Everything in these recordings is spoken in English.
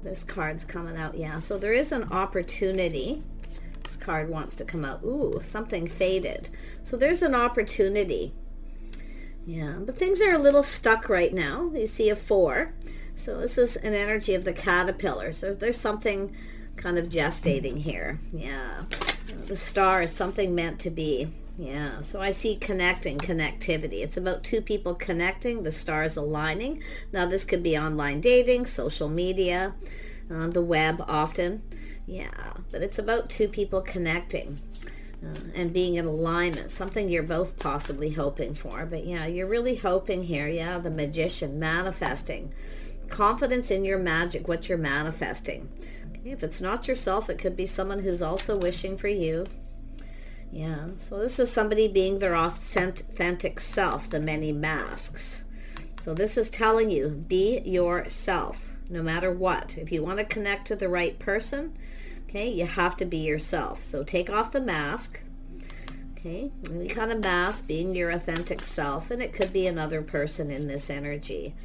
this card's coming out. Yeah, so there is an opportunity. This card wants to come out. Ooh, something faded. So there's an opportunity. Yeah, but things are a little stuck right now. You see a 4. So this is an energy of the caterpillar. So there's something kind of gestating here. Yeah, the star is something meant to be. Yeah, so I see connectivity. It's about 2 people connecting, the stars aligning. Now this could be online dating, social media, the web often. Yeah, but it's about 2 people connecting and being in alignment, something you're both possibly hoping for. But yeah, you're really hoping here. Yeah, the Magician, manifesting. Confidence in your magic, what you're manifesting. Okay, if it's not yourself, it could be someone who's also wishing for you. Yeah, so this is somebody being their authentic self, the many masks. So this is telling you, be yourself, no matter what. If you want to connect to the right person, okay, you have to be yourself. So take off the mask, okay, any kind of mask, being your authentic self, and it could be another person in this energy.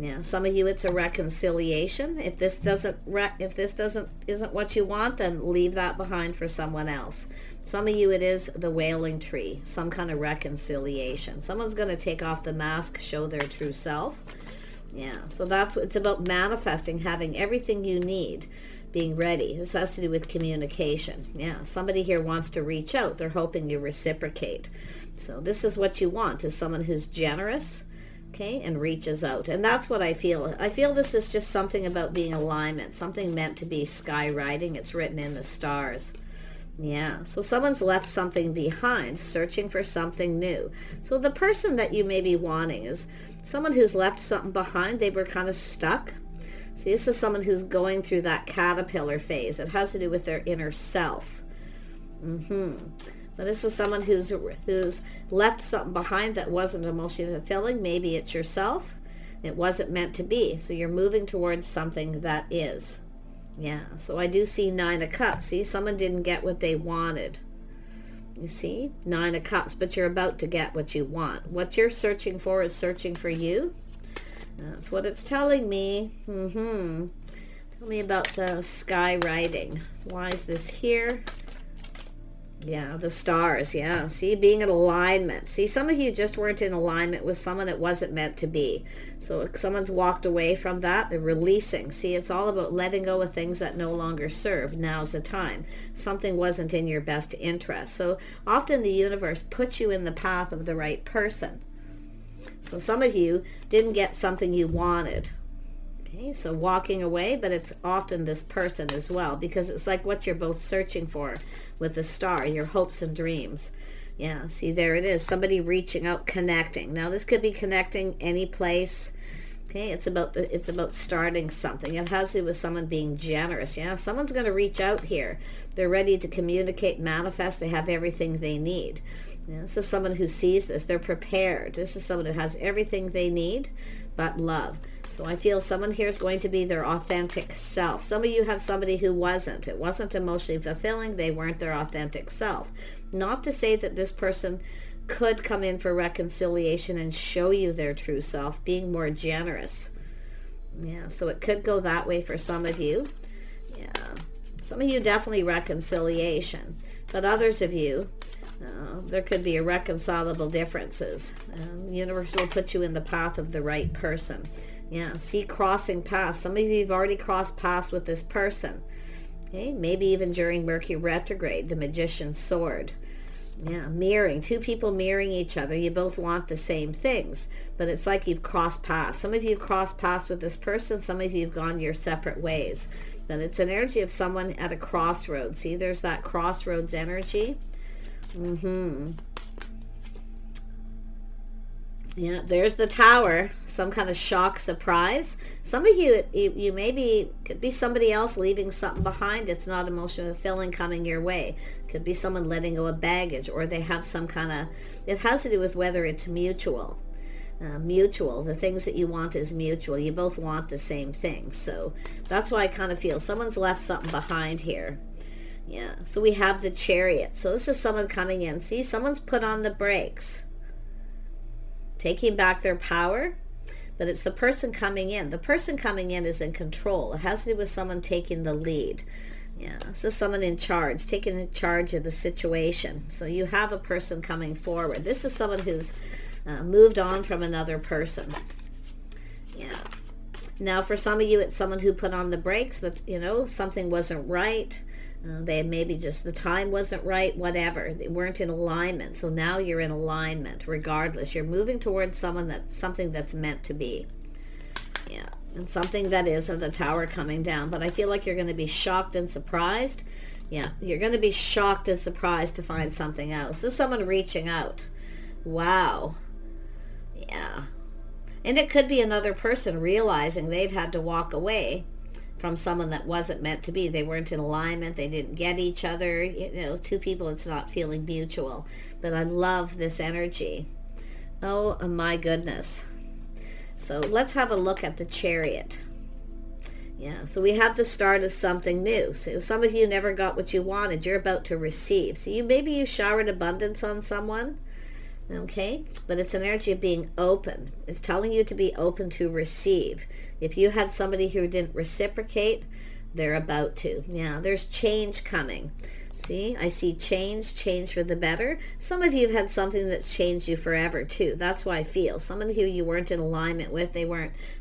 Yeah, some of you it's a reconciliation. If this isn't what you want, then leave that behind for someone else. Some of you it is the wailing tree, some kind of reconciliation. Someone's going to take off the mask, show their true self. Yeah, so that's what it's about, manifesting, having everything you need, being ready. This has to do with communication. Yeah, somebody here wants to reach out. They're hoping you reciprocate. So this is what you want, is someone who's generous, okay, and reaches out. And that's what I feel. I feel this is just something about being alignment, something meant to be skywriting. It's written in the stars. Yeah, so someone's left something behind, searching for something new. So the person that you may be wanting is someone who's left something behind. They were kind of stuck. See, this is someone who's going through that caterpillar phase. It has to do with their inner self. But this is someone who's left something behind that wasn't emotionally fulfilling. Maybe it's yourself. It wasn't meant to be. So you're moving towards something that is. Yeah, so I do see 9 of Cups. See, someone didn't get what they wanted. You see, 9 of Cups, but you're about to get what you want. What you're searching for is searching for you. That's what it's telling me. Tell me about the skywriting. Why is this here? Yeah, the stars. Yeah, see, being in alignment. See, some of you just weren't in alignment with someone it wasn't meant to be. So if someone's walked away from that, they're releasing. See, it's all about letting go of things that no longer serve. Now's the time. Something wasn't in your best interest. So often the universe puts you in the path of the right person. So some of you didn't get something you wanted. Okay, so walking away, but it's often this person as well, because it's like what you're both searching for with the star, your hopes and dreams. Yeah, see, there it is. Somebody reaching out, connecting. Now this could be connecting any place. Okay, it's about starting something. It has to do with someone being generous. Yeah, someone's going to reach out here. They're ready to communicate, manifest. They have everything they need. Yeah, this is someone who sees this. They're prepared. This is someone who has everything they need but love. So I feel someone here is going to be their authentic self. Some of you have somebody who wasn't. It wasn't emotionally fulfilling. They weren't their authentic self. Not to say that this person could come in for reconciliation and show you their true self, being more generous. Yeah, so it could go that way for some of you. Yeah, some of you definitely reconciliation. But others of you, there could be irreconcilable differences. The universe will put you in the path of the right person. Yeah, see, crossing paths. Some of you have already crossed paths with this person. Okay, maybe even during Mercury retrograde, the Magician's sword. Yeah, mirroring. 2 people mirroring each other. You both want the same things, but it's like you've crossed paths. Some of you have crossed paths with this person. Some of you have gone your separate ways. But it's an energy of someone at a crossroads. See, there's that crossroads energy. Yeah, there's the Tower. Some kind of shock, surprise. Some of you, you maybe, could be somebody else leaving something behind. It's not emotionally fulfilling coming your way. Could be someone letting go of baggage, or they have some kind of, it has to do with whether it's mutual. Mutual. The things that you want is mutual. You both want the same thing. So that's why I kind of feel someone's left something behind here. Yeah, so we have the Chariot. So this is someone coming in. See, someone's put on the brakes, taking back their power. but it's the person coming in. The person coming in is in control. It has to do with someone taking the lead. Yeah, this is someone in charge, taking charge of the situation. So you have a person coming forward. This is someone who's moved on from another person. Yeah. Now, for some of you, it's someone who put on the brakes, that, you know, something wasn't right. They maybe just the time wasn't right, whatever. They weren't in alignment. So now you're in alignment regardless. You're moving towards something that's meant to be. Yeah. And something that is the Tower coming down. But I feel like you're going to be shocked and surprised. Yeah. You're going to be shocked and surprised to find something else. This is someone reaching out. Wow. Yeah. And it could be another person realizing they've had to walk away from someone that wasn't meant to be. They weren't in alignment. They didn't get each other. You know, two people, it's not feeling mutual. But I love this energy. Oh my goodness. So let's have a look at the Chariot. Yeah, so we have the start of something new. So some of you never got what you wanted. You're about to receive. So maybe you showered abundance on someone. Okay, but it's an energy of being open. It's telling you to be open to receive. If you had somebody who didn't reciprocate, they're about to. Yeah, there's change coming. See, I see change for the better. Some of you have had something that's changed you forever too. That's why I feel. Someone who you weren't in alignment with,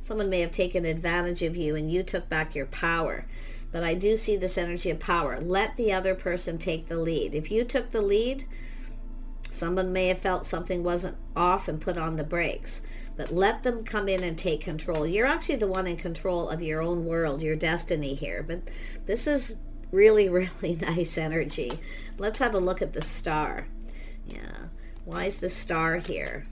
someone may have taken advantage of you and you took back your power. But I do see this energy of power. Let the other person take the lead. If you took the lead, someone may have felt something wasn't off and put on the brakes. But let them come in and take control. You're actually the one in control of your own world, your destiny here. But this is really, really nice energy. Let's have a look at the star. Yeah. Why is the star here?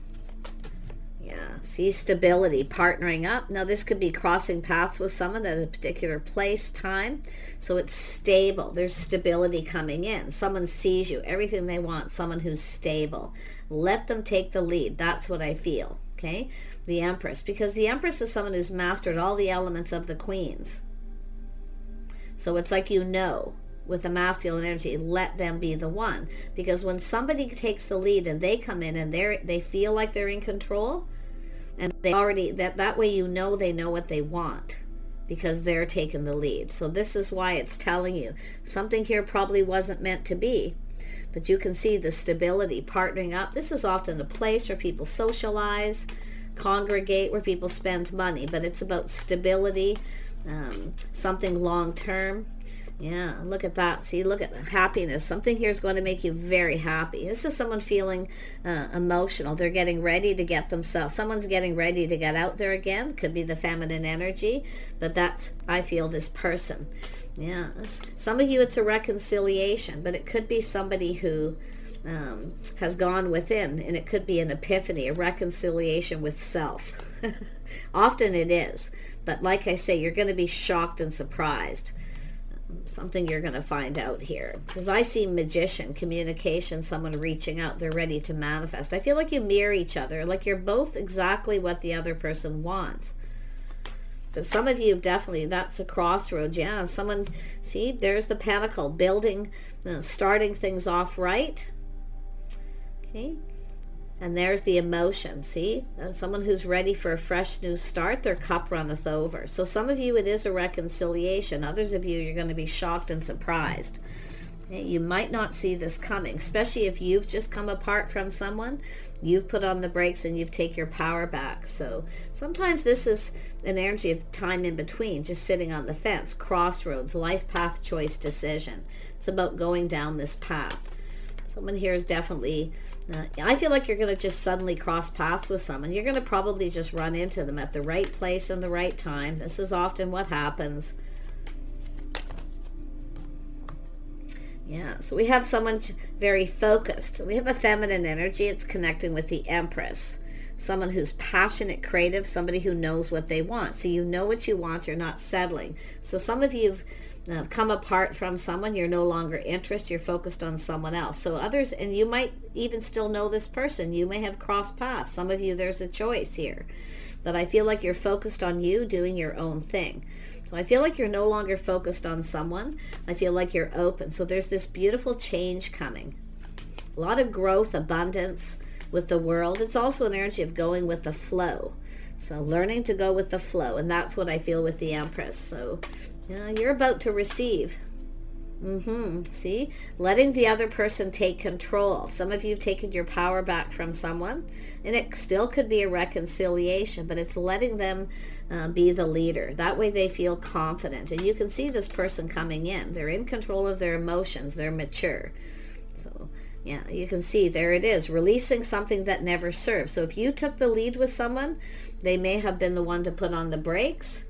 Yeah. See, stability, partnering up. Now, this could be crossing paths with someone at a particular place, time. So it's stable. There's stability coming in. Someone sees you, everything they want, someone who's stable. Let them take the lead. That's what I feel. Okay? The Empress. Because the Empress is someone who's mastered all the elements of the Queens. So it's like, you know, with the masculine energy, let them be the one. Because when somebody takes the lead and they come in and they feel like they're in control, and they already, that way you know they know what they want, because they're taking the lead. So this is why it's telling you something here probably wasn't meant to be. But you can see the stability, partnering up. This is often a place where people socialize, congregate, where people spend money. But it's about stability, something long-term. Yeah, look at that. See, look at the happiness. Something here is going to make you very happy. This is someone feeling emotional. They're getting ready to get themselves. Someone's getting ready to get out there again. Could be the feminine energy, but that's, I feel, this person. Yeah, some of you it's a reconciliation, but it could be somebody who has gone within, and it could be an epiphany, a reconciliation with self. Often it is, but like I say, you're going to be shocked and surprised. Something you're going to find out here, because I see magician, communication, someone reaching out, they're ready to manifest. I feel like you mirror each other, like you're both exactly what the other person wants. But some of you definitely, that's a crossroads. Yeah, someone, see, there's the Pentacle, building, starting things off right. Okay. And there's the emotion, see? Someone who's ready for a fresh new start, their cup runneth over. So some of you, it is a reconciliation. Others of you, you're going to be shocked and surprised. Okay? You might not see this coming, especially if you've just come apart from someone. You've put on the brakes and you've taken your power back. So sometimes this is an energy of time in between, just sitting on the fence, crossroads, life path, choice, decision. It's about going down this path. Someone here is definitely... I feel like you're going to just suddenly cross paths with someone. You're going to probably just run into them at the right place and the right time. This is often what happens. Yeah, so we have someone very focused. So we have a feminine energy. It's connecting with the Empress. Someone who's passionate, creative, somebody who knows what they want. So you know what you want. You're not settling. So some of you have come apart from someone, you're no longer interested, you're focused on someone else. So others, and you might even still know this person, you may have crossed paths. Some of you, there's a choice here. But I feel like you're focused on you doing your own thing. So I feel like you're no longer focused on someone. I feel like you're open. So there's this beautiful change coming. A lot of growth, abundance with the world. It's also an energy of going with the flow. So learning to go with the flow, and that's what I feel with the Empress. So yeah, you're about to receive. See, letting the other person take control. Some of you have taken your power back from someone, and it still could be a reconciliation, but it's letting them be the leader. That way they feel confident, and you can see this person coming in. They're in control of their emotions. They're mature. So yeah, you can see there it is, releasing something that never served. So if you took the lead with someone, they may have been the one to put on the brakes.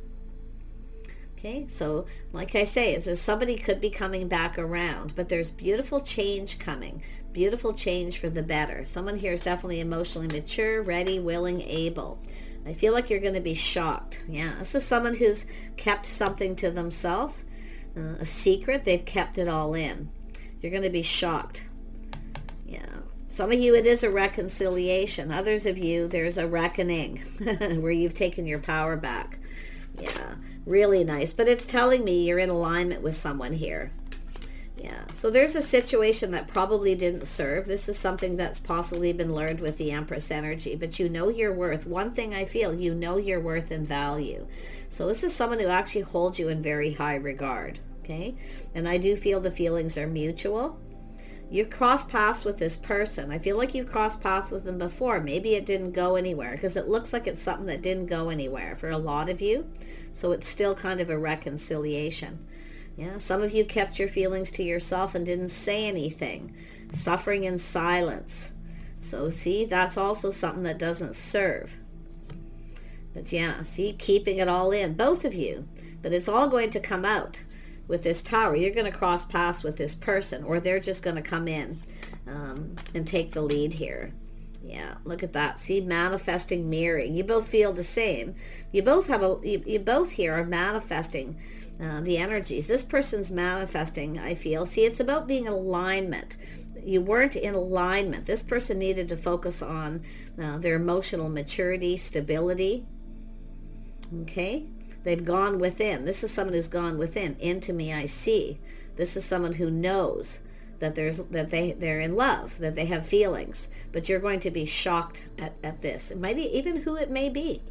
Okay, so like I say, it's as somebody could be coming back around, but there's beautiful change coming, beautiful change for the better. Someone here is definitely emotionally mature, ready, willing, able. I feel like you're going to be shocked. Yeah, this is someone who's kept something to themselves, a secret. They've kept it all in. You're going to be shocked. Yeah. Some of you, it is a reconciliation. Others of you, there's a reckoning where you've taken your power back. Yeah, really nice. But it's telling me you're in alignment with someone here. Yeah, so there's a situation that probably didn't serve. This is something that's possibly been learned with the Empress energy, but you know your worth. One thing I feel, you know your worth and value. So this is someone who actually holds you in very high regard, okay? And I do feel the feelings are mutual. You crossed paths with this person. I feel like you crossed paths with them before. Maybe it didn't go anywhere, because it looks like it's something that didn't go anywhere for a lot of you. So it's still kind of a reconciliation. Yeah, some of you kept your feelings to yourself and didn't say anything. Suffering in silence. So see, that's also something that doesn't serve. But yeah, see, keeping it all in, both of you. But it's all going to come out. With this Tower, you're going to cross paths with this person, or they're just going to come in and take the lead here. Yeah, look at that. See, manifesting, mirroring. You both feel the same. You both have you both here are manifesting the energies. This person's manifesting, I feel. See, it's about being in alignment. You weren't in alignment. This person needed to focus on their emotional maturity, stability. Okay? They've gone within. This is someone who's gone within. Into me I see. This is someone who knows that they're in love, that they have feelings. But you're going to be shocked at this. It might be even who it may be.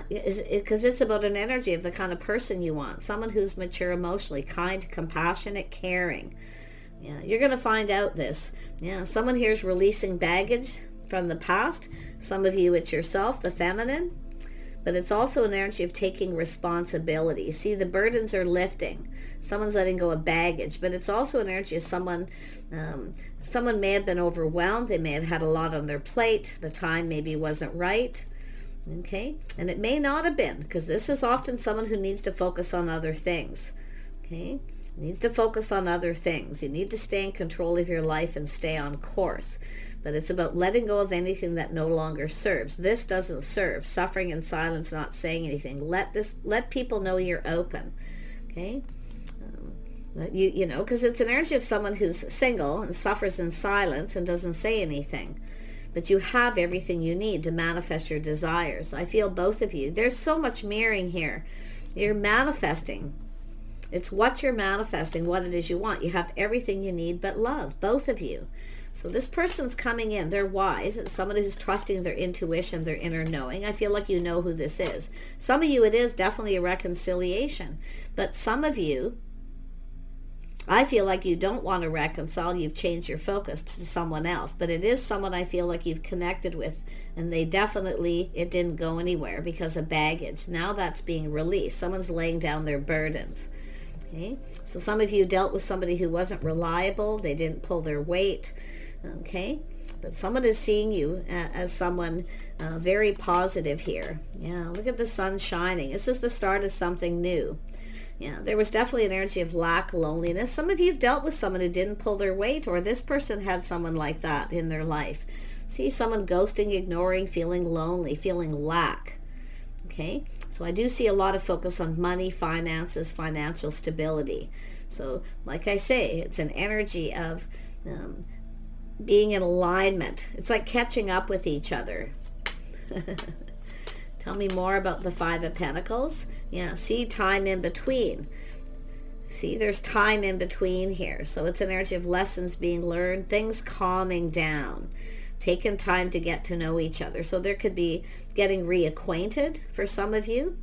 Because it's about an energy of the kind of person you want. Someone who's mature emotionally, kind, compassionate, caring. Yeah, you're going to find out this. Yeah, someone here is releasing baggage from the past. Some of you, it's yourself, the feminine. But it's also an energy of taking responsibility. See, the burdens are lifting. Someone's letting go of baggage, but it's also an energy of someone may have been overwhelmed. They may have had a lot on their plate. The time maybe wasn't right. Okay? And it may not have been, because this is often someone who needs to focus on other things. Okay? Needs to focus on other things. You need to stay in control of your life and stay on course. But it's about letting go of anything that no longer serves. This doesn't serve. Suffering in silence, not saying anything. Let people know you're open. Okay? You know, because it's an energy of someone who's single and suffers in silence and doesn't say anything. But you have everything you need to manifest your desires. I feel both of you. There's so much mirroring here. You're manifesting. It's what you're manifesting, what it is you want. You have everything you need but love, both of you. So this person's coming in. They're wise. It's someone who's trusting their intuition, their inner knowing. I feel like you know who this is. Some of you, it is definitely a reconciliation. But some of you, I feel like you don't want to reconcile. You've changed your focus to someone else. But it is someone I feel like you've connected with. And it didn't go anywhere because of baggage. Now that's being released. Someone's laying down their burdens. Okay? So some of you dealt with somebody who wasn't reliable. They didn't pull their weight. Okay, but someone is seeing you as someone very positive here. Yeah, look at the sun shining. This is the start of something new. Yeah, there was definitely an energy of lack, loneliness. Some of you have dealt with someone who didn't pull their weight, or this person had someone like that in their life. See, someone ghosting, ignoring, feeling lonely, feeling lack. Okay, so I do see a lot of focus on money, finances, financial stability. So like I say, it's an energy of being in alignment. It's like catching up with each other. Tell me more about the Five of Pentacles. Yeah, see, time in between. See, there's time in between here. So it's an energy of lessons being learned, things calming down, taken time to get to know each other. So there could be getting reacquainted for some of you,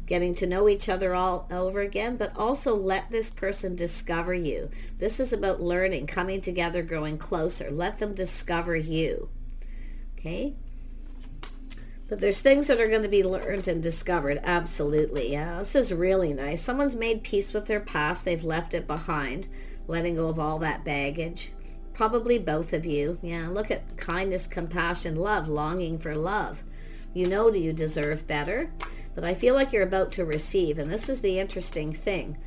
getting to know each other all over again, but also let this person discover you. This is about learning, coming together, growing closer. Let them discover you. Okay? But there's things that are going to be learned and discovered. Absolutely. Yeah, this is really nice. Someone's made peace with their past. They've left it behind, letting go of all that baggage. Probably both of you. Yeah, look at kindness, compassion, love, longing for love. You know you deserve better, but I feel like you're about to receive, and this is the interesting thing.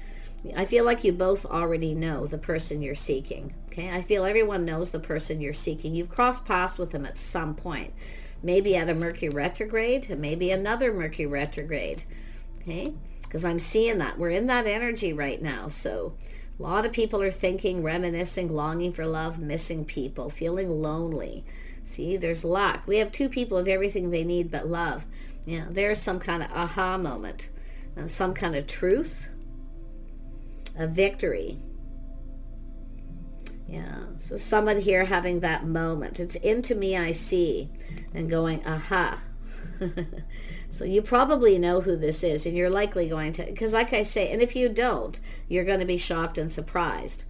I feel like you both already know the person you're seeking. Okay, I feel everyone knows the person you're seeking. You've crossed paths with them at some point. Maybe at a Mercury retrograde, and maybe another Mercury retrograde. Okay, because I'm seeing that. We're in that energy right now. So a lot of people are thinking, reminiscing, longing for love, missing people, feeling lonely. See, there's lack. We have two people of everything they need but love. Yeah, there's some kind of aha moment, some kind of truth, a victory. Yeah, so someone here having that moment. It's into me I see, and going, aha. So you probably know who this is, and you're likely going to, because like I say, and if you don't, you're going to be shocked and surprised.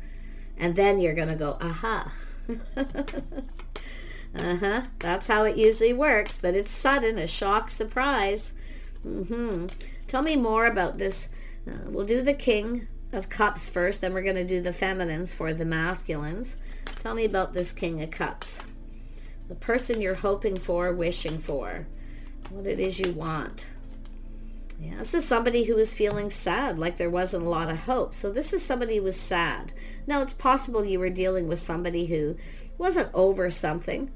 And then you're going to go, aha. That's how it usually works, but it's sudden, a shock, surprise. Tell me more about this. We'll do the King of Cups first, then we're going to do the feminines for the masculines. Tell me about this King of Cups. The person you're hoping for, wishing for. What it is you want. Yeah, this is somebody who is feeling sad, like there wasn't a lot of hope. So this is somebody who was sad. Now, it's possible you were dealing with somebody who wasn't over something,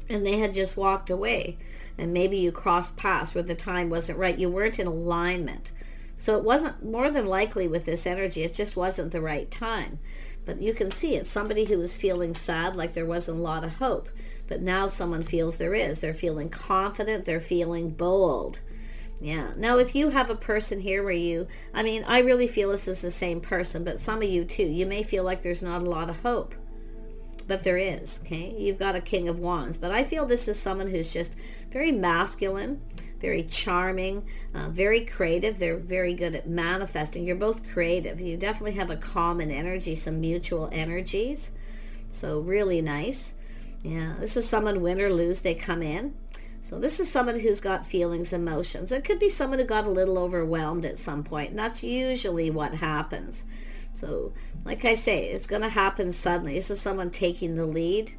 and they had just walked away. And maybe you crossed paths where the time wasn't right. You weren't in alignment. So it wasn't, more than likely with this energy, it just wasn't the right time. But you can see it's somebody who was feeling sad, like there wasn't a lot of hope. But now someone feels there is. They're feeling confident. They're feeling bold. Yeah. Now, if you have a person here where you, I mean, I really feel this is the same person, but some of you too, you may feel like there's not a lot of hope. But there is, okay? You've got a King of Wands. But I feel this is someone who's just very masculine, very charming, very creative. They're very good at manifesting. You're both creative. You definitely have a common energy, some mutual energies. So really nice. Yeah, this is someone, win or lose, they come in. So this is someone who's got feelings, emotions. It could be someone who got a little overwhelmed at some point, and that's usually what happens. So like I say, it's going to happen suddenly. This is someone taking the lead.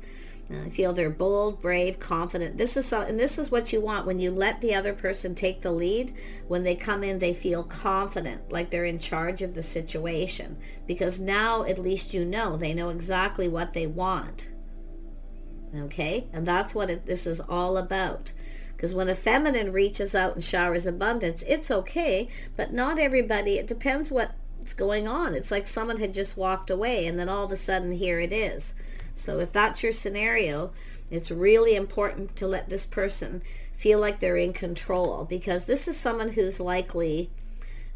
I feel they're bold, brave, confident. This is what you want when you let the other person take the lead. When they come in, they feel confident, like they're in charge of the situation. Because now at least you know, they know exactly what they want. Okay? And that's what this is all about. Because when a feminine reaches out and showers abundance, it's okay, but not everybody, it depends what's going on. It's like someone had just walked away and then all of a sudden here it is. So if that's your scenario, it's really important to let this person feel like they're in control, because this is someone who's likely,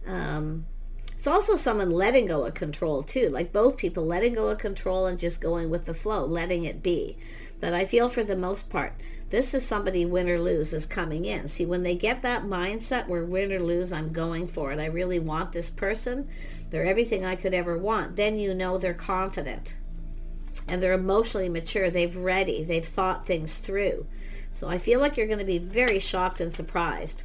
it's also someone letting go of control too, like both people letting go of control and just going with the flow, letting it be. But I feel for the most part, this is somebody, win or lose, is coming in. See, when they get that mindset where win or lose, I'm going for it, I really want this person, they're everything I could ever want, then you know they're confident. And they're emotionally mature. They've thought things through. So I feel like you're going to be very shocked and surprised.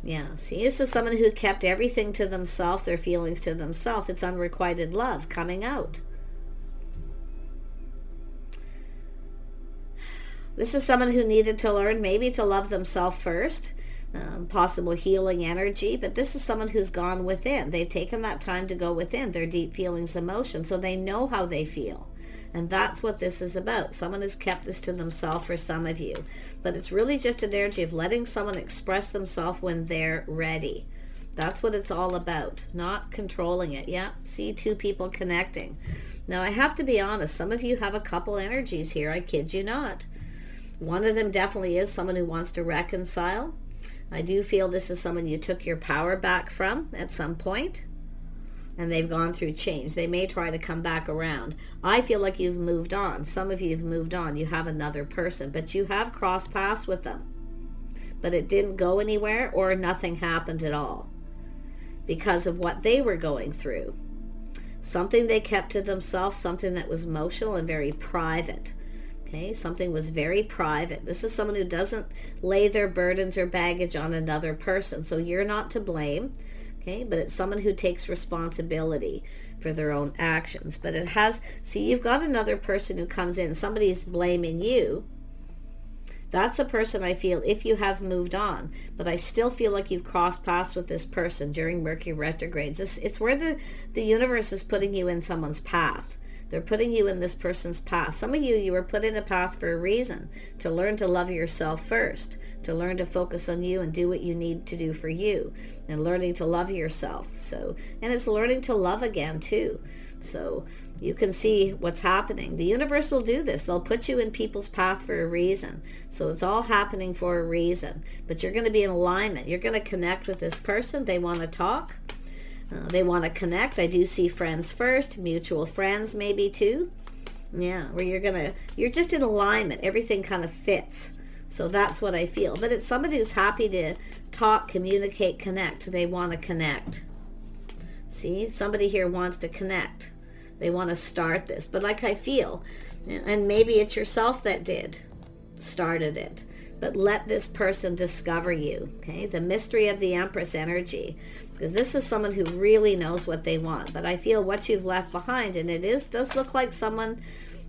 Yeah, see, this is someone who kept everything to themselves, their feelings to themselves. It's unrequited love coming out. This is someone who needed to learn maybe to love themselves first. Possible healing energy, but this is someone who's gone within. They've taken that time to go within their deep feelings, emotions, so they know how they feel. And that's what this is about. Someone has kept this to themselves for some of you. But it's really just an energy of letting someone express themselves when they're ready. That's what it's all about, not controlling it. Yeah, see, two people connecting. Now, I have to be honest, some of you have a couple energies here, I kid you not. One of them definitely is someone who wants to reconcile. I do feel this is someone you took your power back from at some point. and they've gone through change. They may try to come back around. I feel like you've moved on. Some of you have moved on. You have another person, but you have crossed paths with them. But it didn't go anywhere, or nothing happened at all because of what they were going through. Something they kept to themselves, something that was emotional and very private. Okay, something was very private. This is someone who doesn't lay their burdens or baggage on another person. So you're not to blame. Okay, but it's someone who takes responsibility for their own actions. But it has, see, you've got another person who comes in. Somebody's blaming you. That's the person I feel if you have moved on. But I still feel like you've crossed paths with this person during Mercury retrogrades. It's where the universe is putting you in someone's path. They're putting you in this person's path. Some of you were put in a path for a reason. To learn to love yourself first. To learn to focus on you and do what you need to do for you. And learning to love yourself. So, and it's learning to love again too. So you can see what's happening. The universe will do this. They'll put you in people's path for a reason. So it's all happening for a reason. But you're going to be in alignment. You're going to connect with this person. They want to talk. They want to connect. I do see friends first, mutual friends maybe too. Yeah, where you're just in alignment. Everything kind of fits. So that's what I feel. But it's somebody who's happy to talk, communicate, connect. They want to connect. See, somebody here wants to connect. They want to start this. But like I feel, and maybe it's yourself that started it. But let this person discover you, okay? The mystery of the Empress energy. Because this is someone who really knows what they want. But I feel what you've left behind, and does look like someone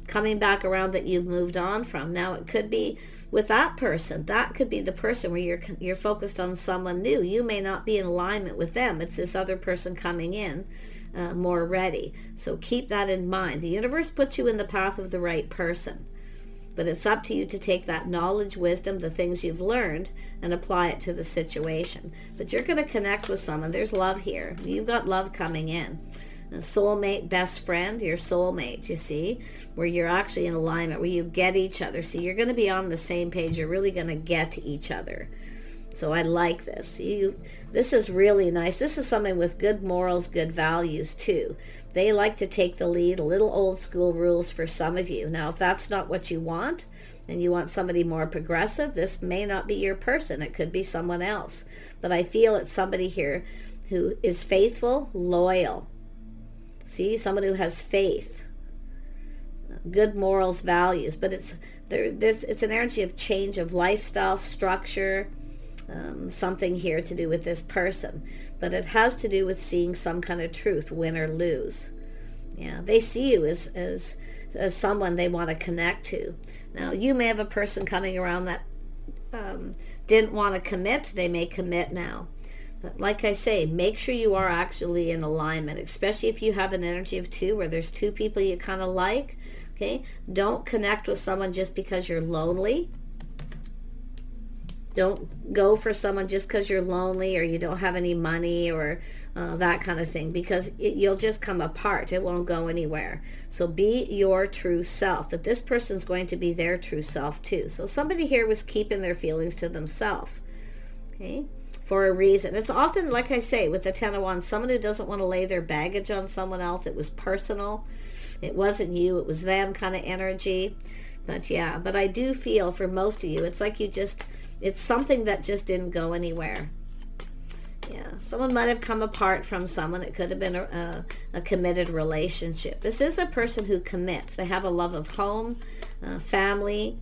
coming back around that you've moved on from. Now, it could be with that person. That could be the person where you're focused on someone new. You may not be in alignment with them. It's this other person coming in more ready. So keep that in mind. The universe puts you in the path of the right person. But it's up to you to take that knowledge, wisdom, the things you've learned, and apply it to the situation. But you're going to connect with someone. There's love here. You've got love coming in. A soulmate, best friend, your soulmate, you see, where you're actually in alignment, where you get each other. See, you're going to be on the same page. You're really going to get each other. So I like this. See, this is really nice. This is someone with good morals, good values too. They like to take the lead, a little old school rules for some of you. Now, if that's not what you want, and you want somebody more progressive, this may not be your person. It could be someone else. But I feel it's somebody here who is faithful, loyal. See, someone who has faith, good morals, values. But it's an energy of change of lifestyle, structure, something here to do with this person. But it has to do with seeing some kind of truth, win or lose. Yeah, they see you as someone they want to connect to. Now, you may have a person coming around that didn't want to commit. They may commit now. But like I say, make sure you are actually in alignment, especially if you have an energy of two where there's two people you kind of like. Okay, don't connect with someone just because you're lonely. Don't go for someone just because you're lonely or you don't have any money or that kind of thing, because you'll just come apart. It won't go anywhere. So be your true self, that this person's going to be their true self too. So somebody here was keeping their feelings to themselves, okay, for a reason. It's often, like I say, with the Ten of Wands, someone who doesn't want to lay their baggage on someone else. It was personal. It wasn't you. It was them kind of energy. But yeah, but I do feel for most of you, it's like it's something that just didn't go anywhere. Yeah, someone might have come apart from someone. It could have been a committed relationship. This is a person who commits. They have a love of home, family,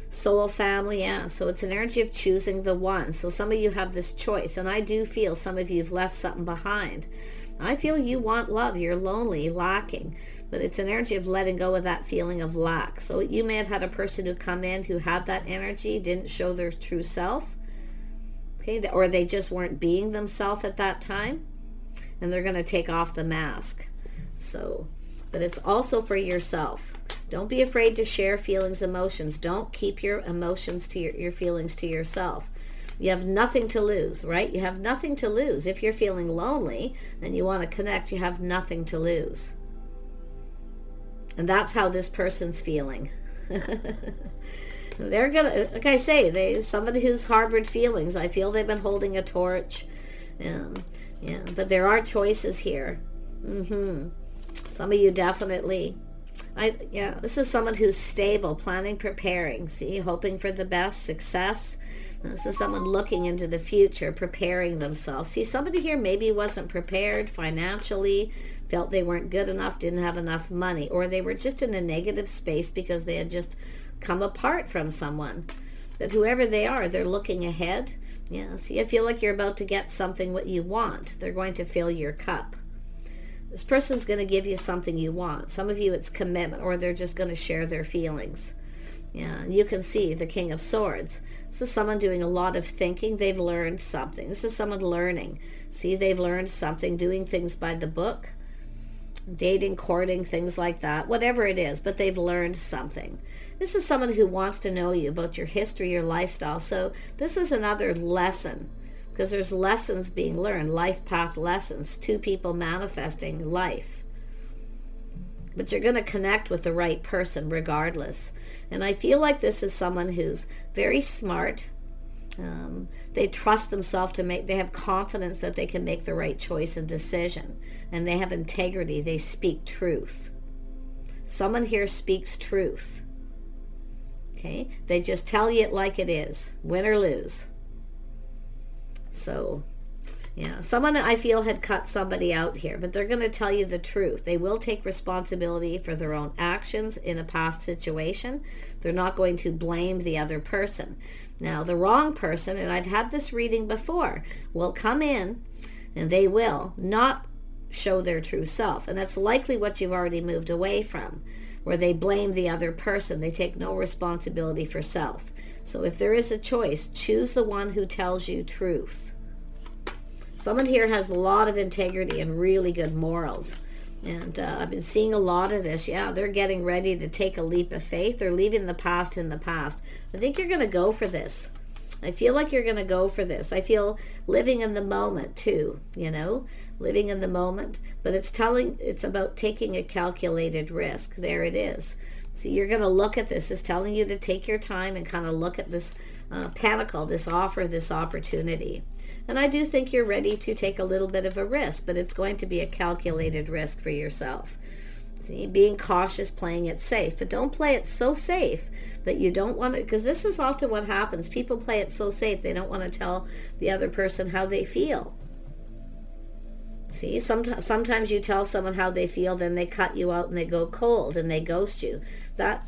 soul family. Yeah, so it's an energy of choosing the one. So some of you have this choice, and I do feel some of you have left something behind. I feel you want love. You're lonely, lacking. But it's an energy of letting go of that feeling of lack. So you may have had a person who come in who had that energy, didn't show their true self. Okay, or they just weren't being themselves at that time. And they're going to take off the mask. So, but it's also for yourself. Don't be afraid to share feelings, emotions. Don't keep your emotions to your feelings to yourself. You have nothing to lose, right? You have nothing to lose. If you're feeling lonely and you want to connect, you have nothing to lose. And that's how this person's feeling. They're gonna, like I say, somebody who's harbored feelings. I feel they've been holding a torch. Yeah, but there are choices here. Some of you definitely. This is someone who's stable, planning, preparing. See, hoping for the best, success. This is someone looking into the future, preparing themselves. See, somebody here maybe wasn't prepared financially, felt they weren't good enough, didn't have enough money, or they were just in a negative space because they had just come apart from someone. But whoever they are, they're looking ahead. Yeah, see, I feel like you're about to get something what you want. They're going to fill your cup. This person's going to give you something you want. Some of you, it's commitment, or they're just going to share their feelings. Yeah, you can see the King of Swords. This is someone doing a lot of thinking. They've learned something. This is someone learning. See, they've learned something, doing things by the book, dating, courting, things like that, whatever it is, but they've learned something. This is someone who wants to know you about your history, your lifestyle. So this is another lesson, because there's lessons being learned, life path lessons, two people manifesting life. But you're going to connect with the right person regardless. And I feel like this is someone who's very smart. They trust themselves they have confidence that they can make the right choice and decision. And they have integrity. They speak truth. Someone here speaks truth. Okay? They just tell you it like it is, win or lose. So, yeah, someone I feel had cut somebody out here, but they're going to tell you the truth. They will take responsibility for their own actions in a past situation. They're not going to blame the other person. Now, the wrong person, and I've had this reading before, will come in and they will not show their true self. And that's likely what you've already moved away from, where they blame the other person. They take no responsibility for self. So if there is a choice, choose the one who tells you truth. Someone here has a lot of integrity and really good morals. And I've been seeing a lot of this. Yeah, they're getting ready to take a leap of faith. They're leaving the past in the past. I think you're going to go for this. I feel like you're going to go for this. I feel living in the moment too, living in the moment. But it's about taking a calculated risk. There it is. So you're going to look at this. It's telling you to take your time and kind of look at this pentacle, this offer, this opportunity. And I do think you're ready to take a little bit of a risk, but it's going to be a calculated risk for yourself. See, being cautious, playing it safe. But don't play it so safe that you don't want to, because this is often what happens. People play it so safe they don't want to tell the other person how they feel. See, sometimes you tell someone how they feel, then they cut you out and they go cold and they ghost you. That,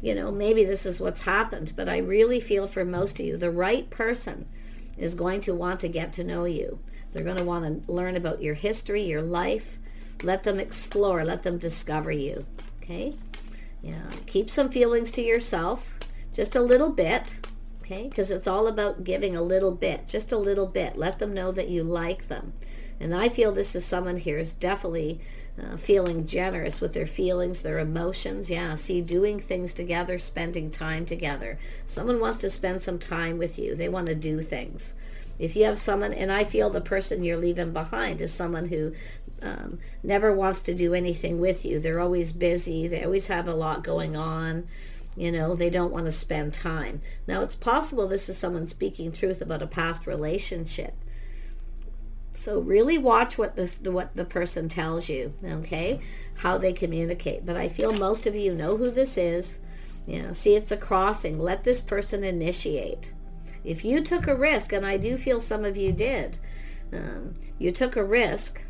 maybe this is what's happened, but I really feel for most of you, the right person is going to want to get to know you. They're going to want to learn about your history, your life. Let them explore. Let them discover you. Okay? Yeah. Keep some feelings to yourself. Just a little bit. Okay? Because it's all about giving a little bit. Just a little bit. Let them know that you like them. And I feel this is someone here is definitely feeling generous with their feelings, their emotions. Yeah, see, doing things together, spending time together. Someone wants to spend some time with you. They want to do things. If you have someone, and I feel the person you're leaving behind is someone who never wants to do anything with you. They're always busy. They always have a lot going on. They don't want to spend time. Now, it's possible this is someone speaking truth about a past relationship. So really watch what the person tells you, okay? How they communicate. But I feel most of you know who this is. See, it's a crossing. Let this person initiate. If you took a risk, and I do feel some of you did, you took a risk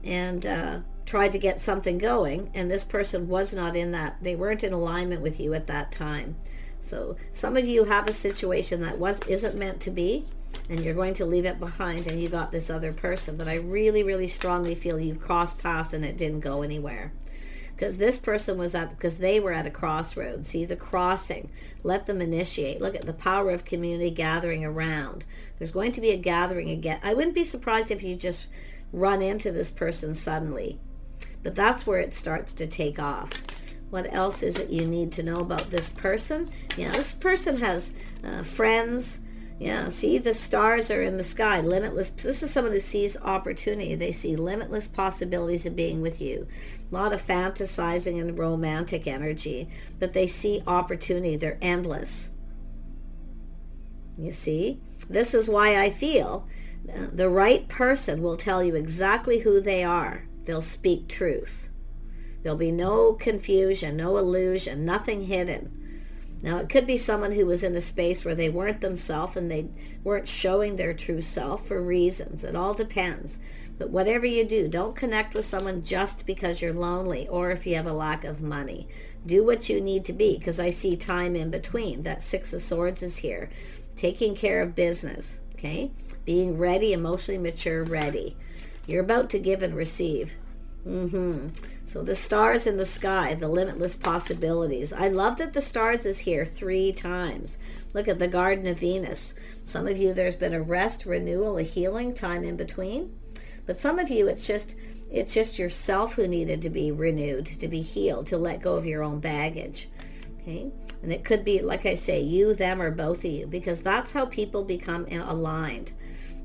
and tried to get something going, and this person was not in that. They weren't in alignment with you at that time. So some of you have a situation that isn't meant to be, and you're going to leave it behind, and you got this other person. But I really, really strongly feel you've crossed paths and it didn't go anywhere. Because this person because they were at a crossroads. See, the crossing. Let them initiate. Look at the power of community gathering around. There's going to be a gathering again. I wouldn't be surprised if you just run into this person suddenly. But that's where it starts to take off. What else is it you need to know about this person? Yeah, this person has friends. Yeah, see, the stars are in the sky, limitless. This is someone who sees opportunity. They see limitless possibilities of being with you. A lot of fantasizing and romantic energy, but they see opportunity. They're endless. You see? This is why I feel The right person will tell you exactly who they are. They'll speak truth. There'll be no confusion, no illusion, nothing hidden. Now, it could be someone who was in a space where they weren't themselves and they weren't showing their true self for reasons. It all depends. But whatever you do, don't connect with someone just because you're lonely or if you have a lack of money. Do what you need to be, because I see time in between. That Six of Swords is here. Taking care of business, okay? Being ready, emotionally mature, ready. You're about to give and receive. So the stars in the sky, the limitless possibilities. I love that the stars is here 3 times. Look at the Garden of Venus. Some of you, there's been a rest, renewal, a healing, time in between. But some of you, it's just yourself who needed to be renewed, to be healed, to let go of your own baggage. Okay? And it could be, like I say, you, them, or both of you, because that's how people become aligned.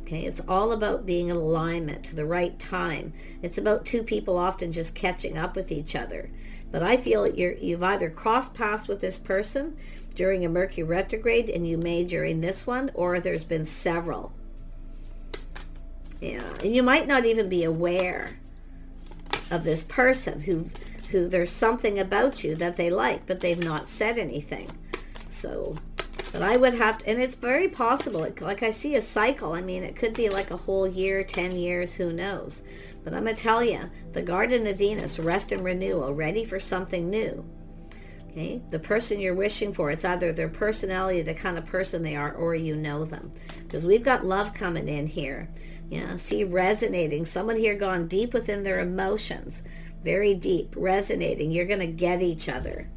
Okay, it's all about being in alignment to the right time. It's about 2 people often just catching up with each other. But I feel that you've either crossed paths with this person during a Mercury retrograde, and you may during this one, or there's been several. Yeah, and you might not even be aware of this person who there's something about you that they like, but they've not said anything. So... But I would have to, and it's very possible, like I see a cycle. I mean, it could be like a whole year, 10 years, who knows. But I'm going to tell you, the Garden of Venus, rest and renewal, ready for something new. Okay? The person you're wishing for, it's either their personality, the kind of person they are, or you know them. Because we've got love coming in here. Yeah, see, resonating. Someone here gone deep within their emotions. Very deep, resonating. You're going to get each other.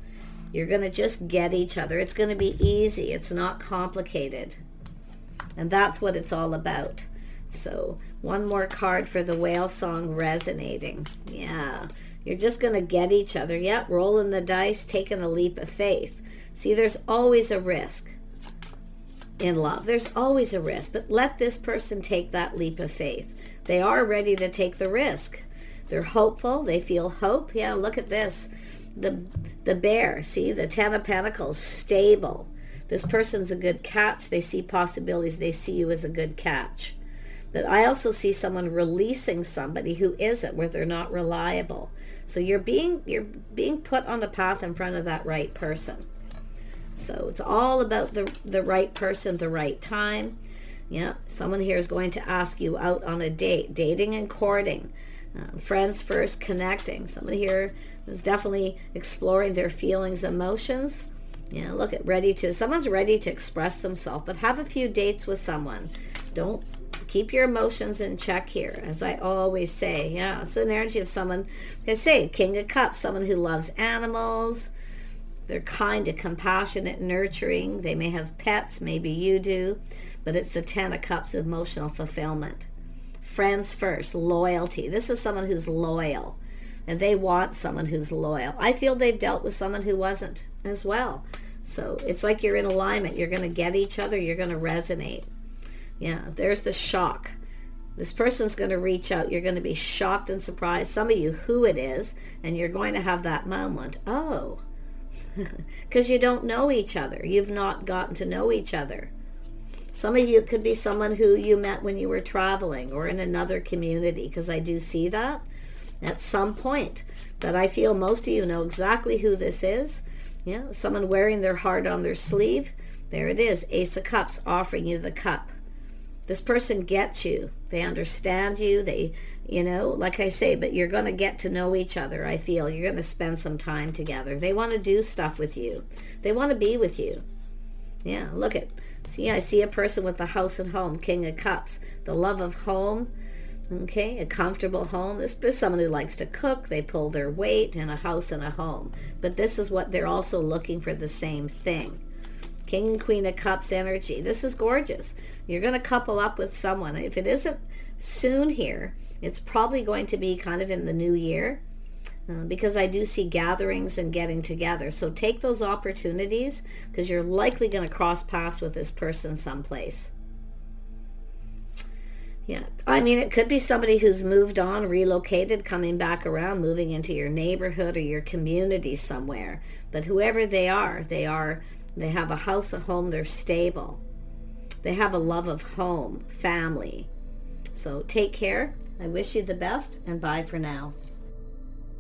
You're going to just get each other. It's going to be easy. It's not complicated. And that's what it's all about. So one more card for the whale song, resonating. Yeah. You're just going to get each other. Yep. Rolling the dice, taking a leap of faith. See, there's always a risk in love. There's always a risk. But let this person take that leap of faith. They are ready to take the risk. They're hopeful. They feel hope. Yeah, look at this. The bear, see, the 10 of Pentacles, stable. This person's a good catch. They see possibilities. They see you as a good catch. But I also see someone releasing somebody who isn't, where they're not reliable. So you're being put on the path in front of that right person. So it's all about the right person, the right time. Yeah, someone here is going to ask you out on a date, dating and courting. Friends first, connecting. Someone here is definitely exploring their feelings, emotions. Yeah, look at someone's ready to express themselves, but have a few dates with someone. Don't keep your emotions in check here, as I always say. Yeah, it's the energy of someone, like I say, King of Cups, someone who loves animals. They're kind and compassionate, nurturing. They may have pets, maybe you do, but it's the 10 of Cups, emotional fulfillment. Friends first, loyalty. This is someone who's loyal, and they want someone who's loyal. I feel they've dealt with someone who wasn't as well. So it's like you're in alignment. You're going to get each other. You're going to resonate. Yeah, there's the shock. This person's going to reach out. You're going to be shocked and surprised. Some of you, who it is, and you're going to have that moment. Oh, because you don't know each other. You've not gotten to know each other. Some of you, it could be someone who you met when you were traveling or in another community, because I do see that at some point. But I feel most of you know exactly who this is. Yeah, someone wearing their heart on their sleeve. There it is, Ace of Cups, offering you the cup. This person gets you. They understand you. They, like I say, but you're going to get to know each other, I feel. You're going to spend some time together. They want to do stuff with you. They want to be with you. Yeah, look at... See, I see a person with the house and home, King of Cups, the love of home, okay, a comfortable home. This is someone who likes to cook, they pull their weight, and a house and a home. But this is what they're also looking for, the same thing. King and Queen of Cups energy. This is gorgeous. You're going to couple up with someone. If it isn't soon here, it's probably going to be kind of in the new year. Because I do see gatherings and getting together. So take those opportunities, because you're likely going to cross paths with this person someplace. Yeah, I mean, it could be somebody who's moved on, relocated, coming back around, moving into your neighborhood or your community somewhere. But whoever they have a house, a home, they're stable. They have a love of home, family. So take care. I wish you the best, and bye for now.